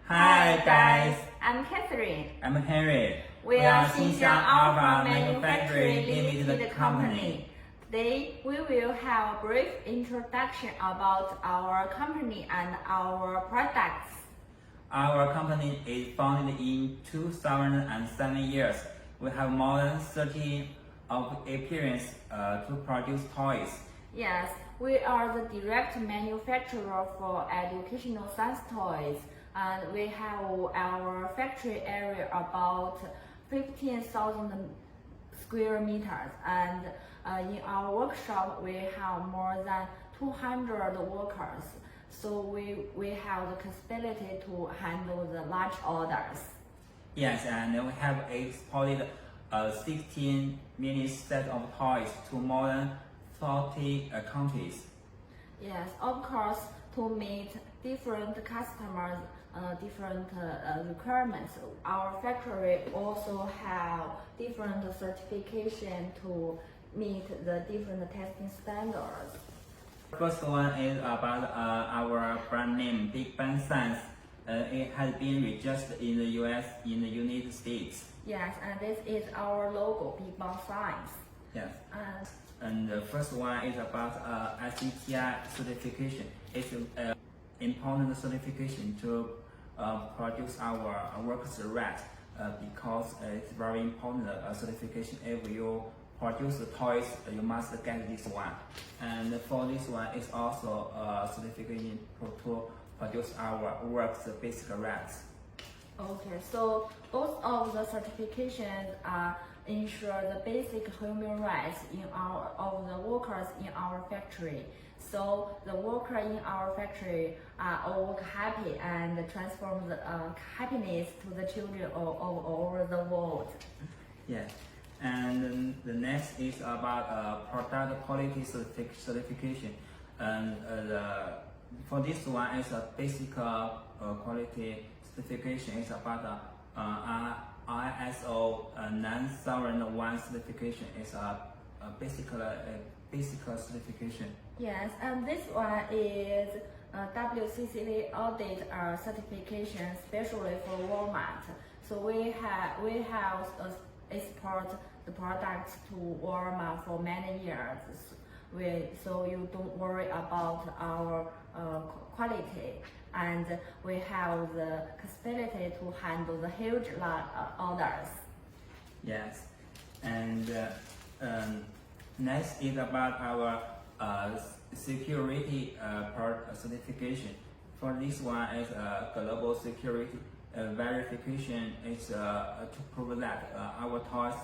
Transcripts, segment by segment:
Hi guys, I'm Catherine. I'm Henry. We are Xinjiang Alpha Manufacturing Limited Company. Today we will have a brief introduction about our company and our products. Our company is founded in 2007 years. We have more than 30 of experience to produce toys. Yes, we are the direct manufacturer for educational science toys, and we have our factory area about 15,000 square meters, and in our workshop we have more than 200 workers, so we have the capability to handle the large orders. Yes, and we have exported 16 million sets of toys to more than 40 countries. Yes, of course, to meet different customers' different requirements. Our factory also have different certification to meet the different testing standards. First one is about our brand name, Big Bang Science. It has been registered in the US, in the United States. Yes, and this is our logo, Big Bang Science. Yes. And the first one is about SCTI certification. It's an important certification to produce our works right because it's very important certification. If you produce the toys, you must get this one. And for this one, it's also a certification to produce our works basic rights. Okay, so both of the certifications ensure the basic human rights of the workers in our factory. So the workers in our factory all work happy and transform the happiness to the children all over the world. Yes, and the next is about product quality certification. And for this one, it's a basic quality certification. It's about ISO 9001 certification. Is a basic certification. Yes, and this one is WCCA audit certification, especially for Walmart. So we have export the products to Walmart for many years. So you don't worry about our quality, and we have the capacity to handle the huge orders. Yes, and next is about our security certification. For this one is global security verification. Is to prove that our toys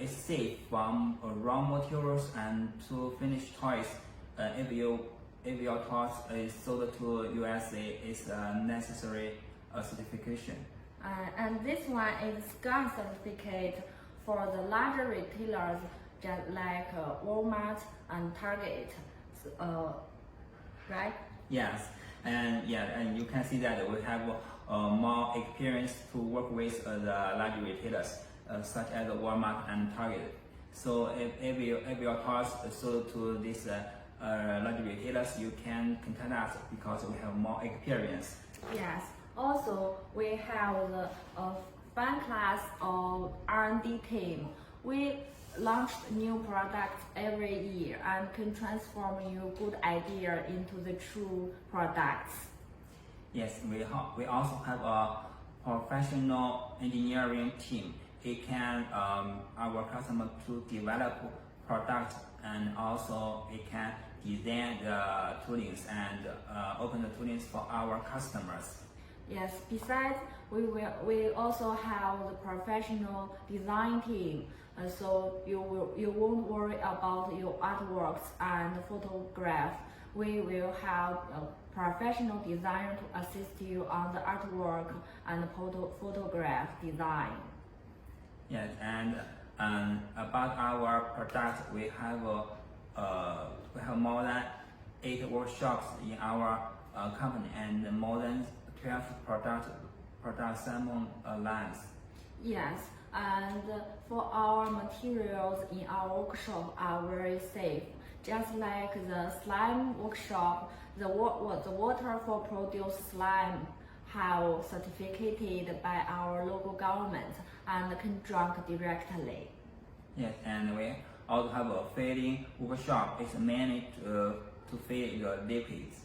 is safe from raw materials and to finished toys. If your toys is sold to USA, it's a necessary certification. And this one is scan certificate for the larger retailers, just like Walmart and Target, right? Yes, and you can see that we have more experience to work with the large retailers such as Walmart and Target. So if your toys is sold to these large retailers, you can contact us because we have more experience. Yes. Also, we have the fan class of R&D team. We launch new products every year and can transform your good idea into the true products. Yes, we also have a professional engineering team. It can our customer to develop products, and also it can design the toolings and open the toolings for our customers. Yes, besides, we also have the professional design team, so you won't worry about your artworks and photograph. We will have a professional designer to assist you on the artwork and photograph design. Yes, and about our products, we have more than 8 workshops in our company and more than 12 product sample lines. Yes, and for our materials in our workshop are very safe. Just like the slime workshop, the water for produce slime have certificated by our local government and can drink directly. Yes, and we also have a filling workshop. It's mainly to fill the liquids.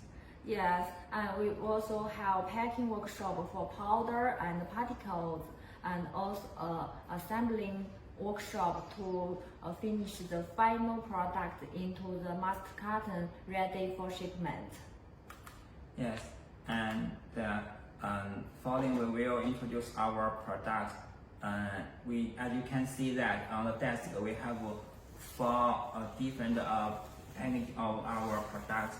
Yes, and we also have packing workshop for powder and particles, and also assembling workshop to finish the final product into the master carton ready for shipment. Yes, and following we will introduce our product. As you can see that on the desk we have 4 different package of our products,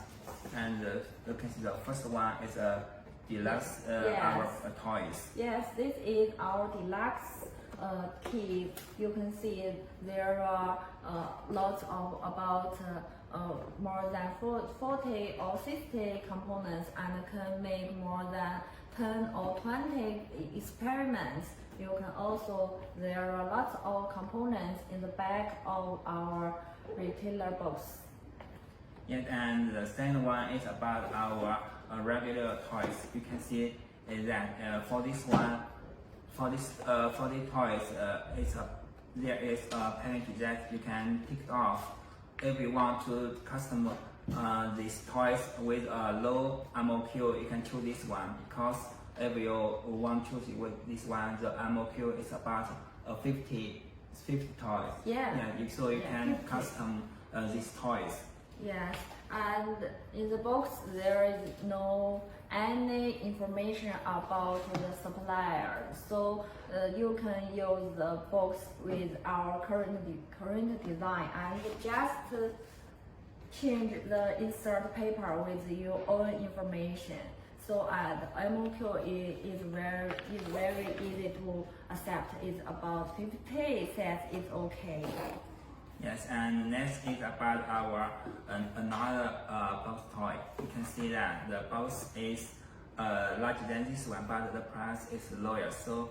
and you can see the first one is a Deluxe our toys. Yes, this is our deluxe kit. You can see there are lots of about more than 40 or 60 components and can make more than 10 or 20 experiments. You can also, there are lots of components in the back of our retailer box. Yes, and the second one is about our regular toys. You can see that for this one, for the toys, there is a package that you can take off. If you want to custom these toys with a low MOQ, you can choose this one, because if you want to choose with this one, the MOQ is about 50 toys. So you can custom these toys. Yes, and in the box there is no any information about the supplier, so you can use the box with our current design and just change the insert paper with your own information. So the MOQ is very easy to accept. It's about 50 sets is okay. Yes, and next is about our another box toy. You can see that the box is larger than this one, but the price is lower. So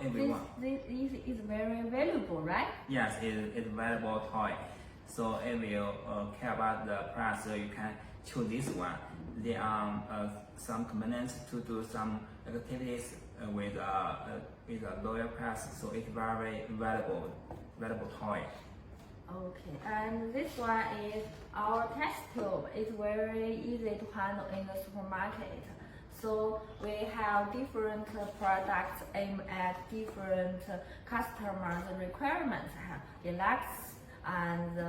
everyone. This is very valuable, right? Yes, it's a valuable toy. So if you care about the price, so you can choose this one. There are some components to do some activities with a lower price, so it's very valuable toy. Okay, and this one is our test tube. It's very easy to handle in the supermarket. So we have different products aimed at different customers' requirements. Deluxe and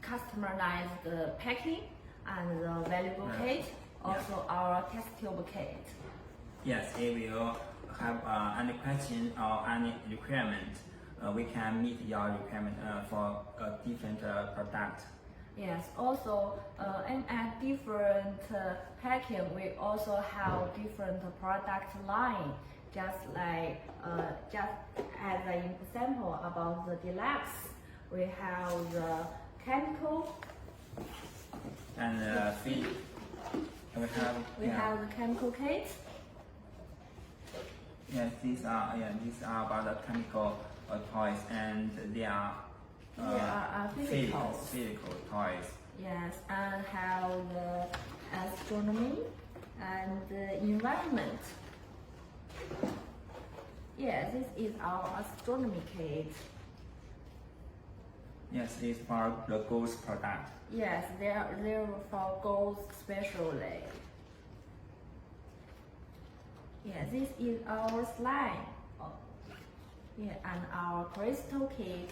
customized packing and the valuable kit. Also our test tube kit. Yes, if you have any question or any requirement, we can meet your requirement for a different product. Yes, also and at different packing, we also have different product line. Just like just as an example about the deluxe, we have the chemical and feed. We have the chemical kit. Yes, these are about the chemical toys, and they are physical toys. Yes, and have the astronomy and the environment. Yeah, this is our astronomy kit. Yes, it's for the ghost product. Yes, they're for ghosts especially. Yeah, this is our slime. Yeah, and our crystal kit.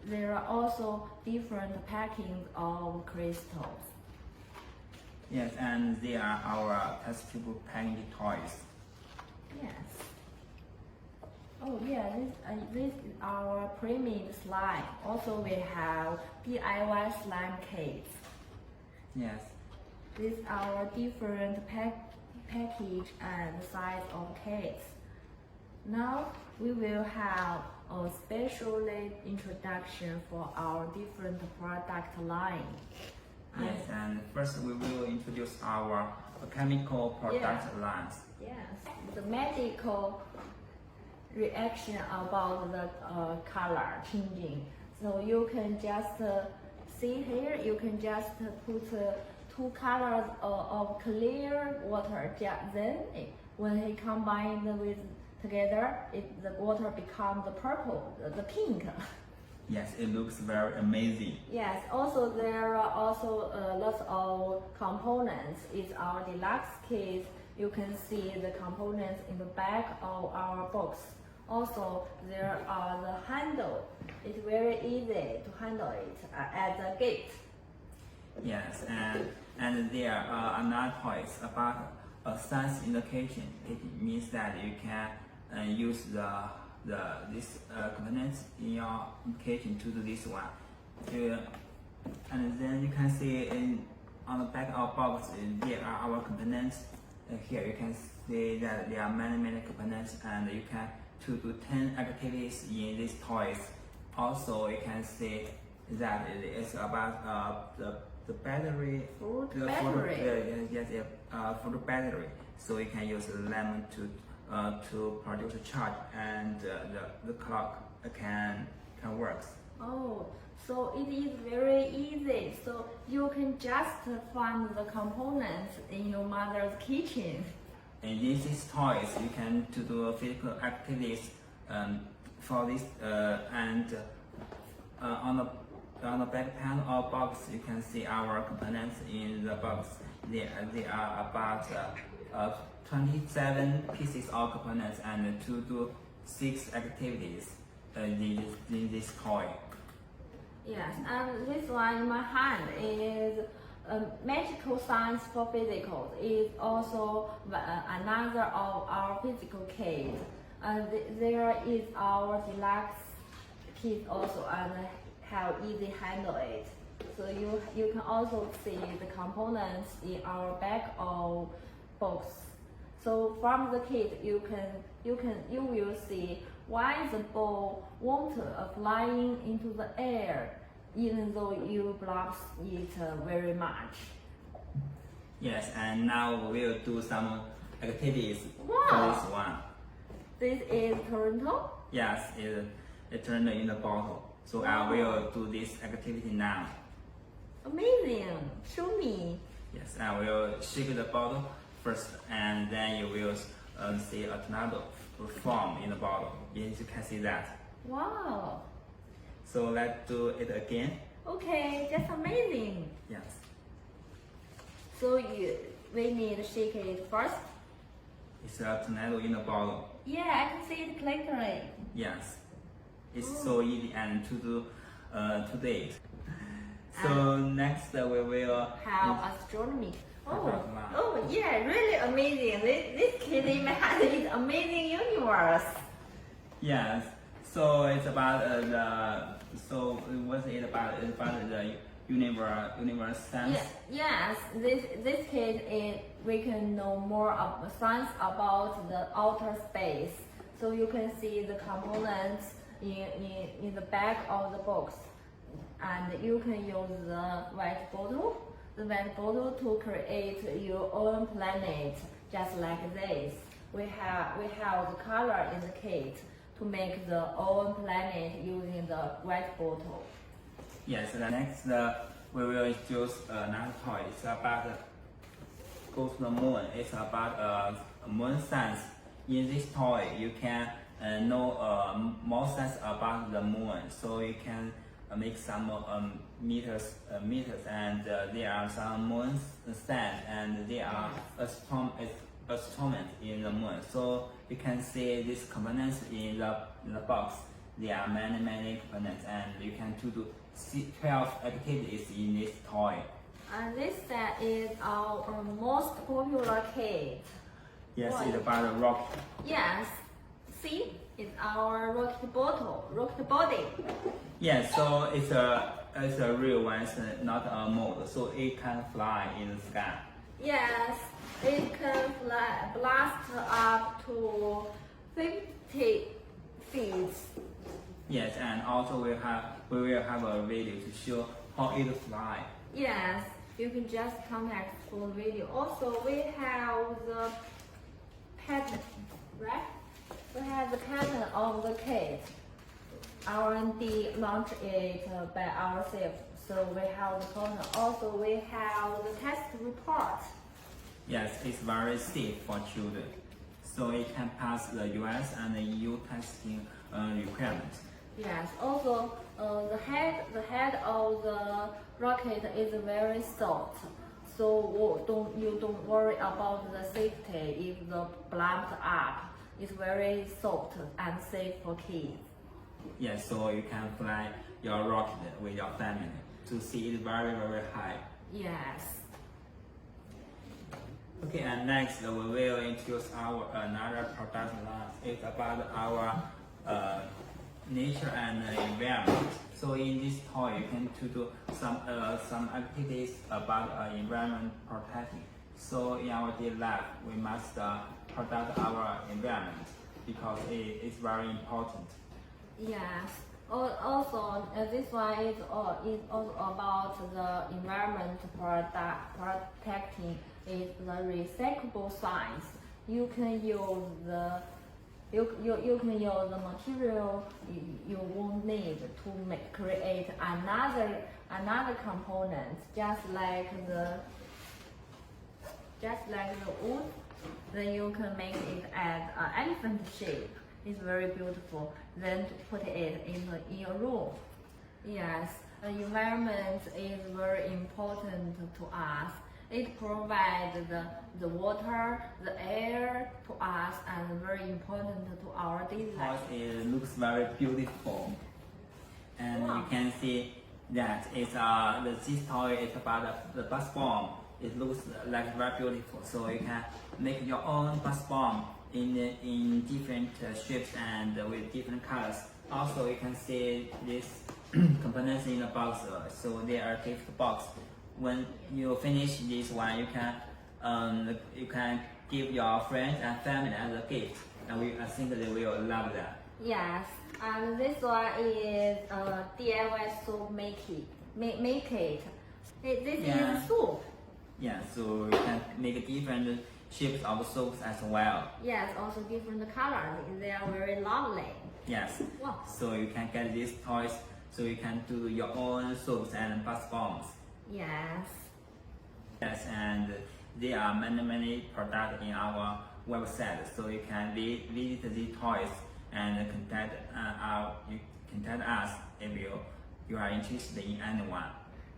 There are also different packings of crystals. Yes, and they are our test tube packaged toys. Yes. Oh yeah, this is our premium slime. Also we have DIY slime kits. Yes. These are different package and size of kits. Now we will have a special introduction for our different product line. Yes, and first we will introduce our chemical product lines. Yes, the medical reaction about the color changing. So you can just see here, you can just put two colors of clear water. Then when he combined with together, the water becomes the purple, the pink. Yes, it looks very amazing. Yes, also there are also lots of components. It's our deluxe kit. You can see the components in the back of our box. Also, there are the handle. It's very easy to handle it at the gate. Yes, and there are another toys about a science indication. It means that you can use this components in your application to do this one. And then you can see on the back of box there are our components. Here you can see that there are many components, and you can to do 10 activities in these toys. Also, you can see that it is about the battery. Food the battery. For the battery. So you can use the lemon to produce a charge, and the clock can work. Oh, so it is very easy. So you can just find the components in your mother's kitchen. And in these toys, you can to do physical activities for this and on the back panel of box, you can see our components in the box. They are about 27 pieces of components and to do 6 activities in this toy. Yes, and this one in my hand is magical science for physicals. Is also another of our physical kit. There is our deluxe kit also, and how easy handle it. So you can also see the components in our back of box. So from the kit you will see why the ball won't flying into the air, even though you block it very much. Yes, and now we will do some activities Wow. for this one. This is Toronto. Yes, it turned in the bottle. So Wow. I will do this activity now. Amazing. Show me. Yes, I will shake the bottle first, and then you will see a tornado form in the bottle. Yes, you can see that. Wow. So let's do it again. Okay, that's amazing. Yes. So we need to shake it first. It's a tornado in the bottle. Yeah, I can see it clearly. Yes. It's so easy and to do today. So next we will How astronomy. Oh, Wow. oh yeah, really amazing. This kid in my hand is amazing universe. Yes. So it's about what's it about? It's about the universe sense. Yes, this kid is we can know more of science about the outer space. So you can see the components in the back of the box, and you can use the white bottle to create your own planet, just like this. We have the color in the kit to make the own planet using the white bottle. Yes. The next we will introduce another toy. It's about go to the moon. It's about moon science. In this toy, you can know more science about the moon. So you can make some meters, and there are some moon sand, and there are instruments in the moon. So you can see these components in the box. There are many components, and you can do 12 activities in this toy. And this set is our most popular kit. Yes, Why? it's about a rocket. Yes, see, it's our rocket body. Yes, so it's a real one, it's not a mold, so it can fly in the sky. Yes, it can blast up to 50 feet. Yes, and also we will have a video to show how it fly. Yes, you can just contact for the video. Also, we have the pattern, right? We have the pattern of the kit. R&D launched it by ourselves, so we have the pattern. Also, we have the test part. Yes, it's very safe for children. So it can pass the US and the EU testing requirements. Yes. Also, the head of the rocket is very soft, so you don't worry about the safety if the blunt up. It's very soft and safe for kids. Yes, so you can fly your rocket with your family to see it very, very high. Yes. Okay, and next we will introduce our another product line. It's about our nature and environment. So in this toy, you can do some activities about environment protecting. So in our daily life, we must protect our environment because it is very important. Yes. Also, this one is also about the environment protecting. It's the recyclable science. You can use the material you won't need to create another component, just like the wood. Then you can make it as an elephant shape. It's very beautiful. Then to put it in your room. Yes, the environment is very important to us. It provides the water, the air to us, and very important to our daily life. It looks very beautiful, and Wow. you can see that it's this toy is about the bus bomb. It looks like very beautiful, so you can make your own bus bomb in different shapes and with different colors. Also, you can see these components in the box, so they are gift box. When you finish this one, you can give your friends and family as a gift, and I think they will love that. Yes, and this one is DIY soup make it. This is soup. Yeah, so you can make different shapes of soaps as well. Yes, also different colors. They are very lovely. Yes. Wow. So you can get these toys, so you can do your own soaps and bus bombs. Yes. Yes, and there are many products in our website, so you can visit these toys and contact us if you are interested in anyone.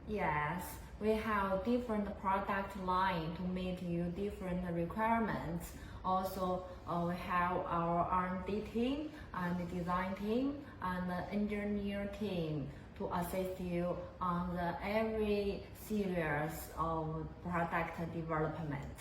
Yes, we have different product line to meet you different requirements. Also, we have our R&D team and the design team and the engineer team to assist you on every series of product development.